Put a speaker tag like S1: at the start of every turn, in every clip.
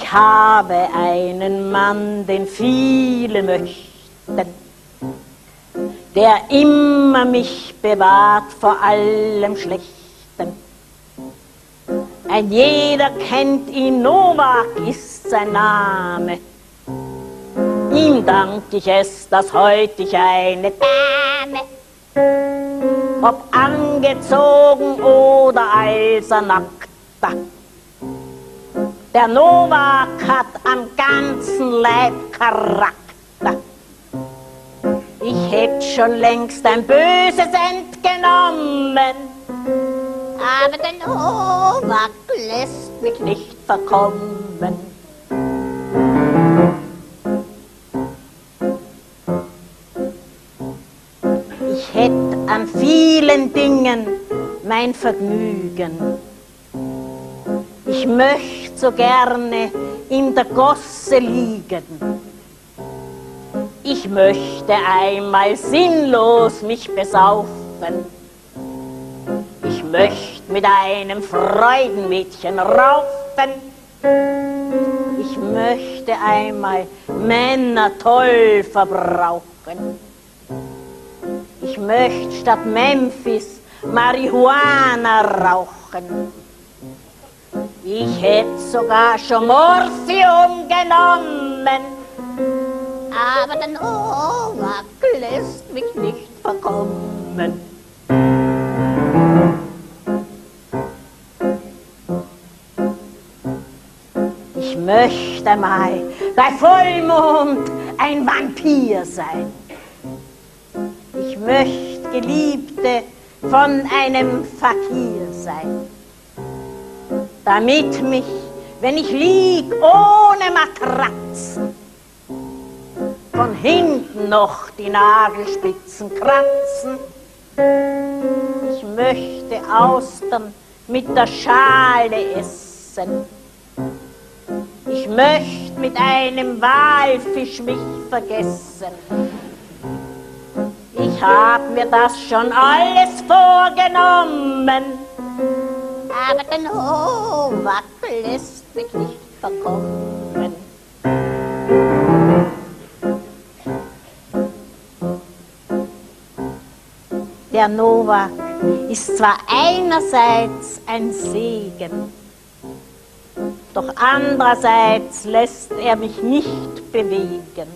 S1: Ich habe einen Mann, den viele möchten, der immer mich bewahrt vor allem Schlechten. Ein jeder kennt ihn, Novak ist sein Name. Ihm dank ich es, dass heut ich eine Dame, ob angezogen oder als Nackter. Der Novak hat am ganzen Leib Charakter. Ich hätt schon längst ein Böses entgenommen, aber der Novak lässt mich nicht verkommen. Ich hätt an vielen Dingen mein Vergnügen. Ich möcht so gerne in der Gosse liegen. Ich möchte einmal sinnlos mich besaufen. Ich möcht mit einem Freudenmädchen raufen. Ich möchte einmal Männer toll verbrauchen. Ich möcht statt Memphis Marihuana rauchen. Ich hätt sogar schon Morphium genommen, aber der Novak lässt mich nicht verkommen. Ich möchte mal bei Vollmond ein Vampir sein. Ich möchte Geliebte von einem Fakir sein, damit mich, wenn ich lieg ohne Matratzen, von hinten noch die Nagelspitzen kratzen. Ich möchte Austern mit der Schale essen. Ich möchte mit einem Walfisch mich vergessen. Ich hab mir das schon alles vorgenommen, aber der Novak lässt mich nicht verkommen. Der Novak ist zwar einerseits ein Segen, doch andererseits lässt er mich nicht bewegen.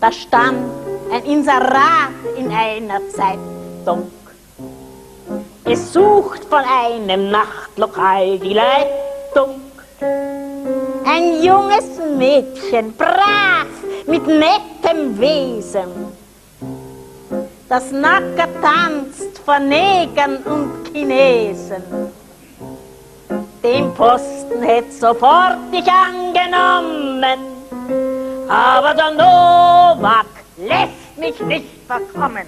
S1: Da stand ein Inserat in einer Zeitung. Es sucht von einem Nachtlokal die Leitung. Ein junges Mädchen, brav, mit nettem Wesen, das nackert tanzt vor Negern und Chinesen. Den Posten hätt sofort ich angenommen, aber der Novak lässt mich nicht verkommen.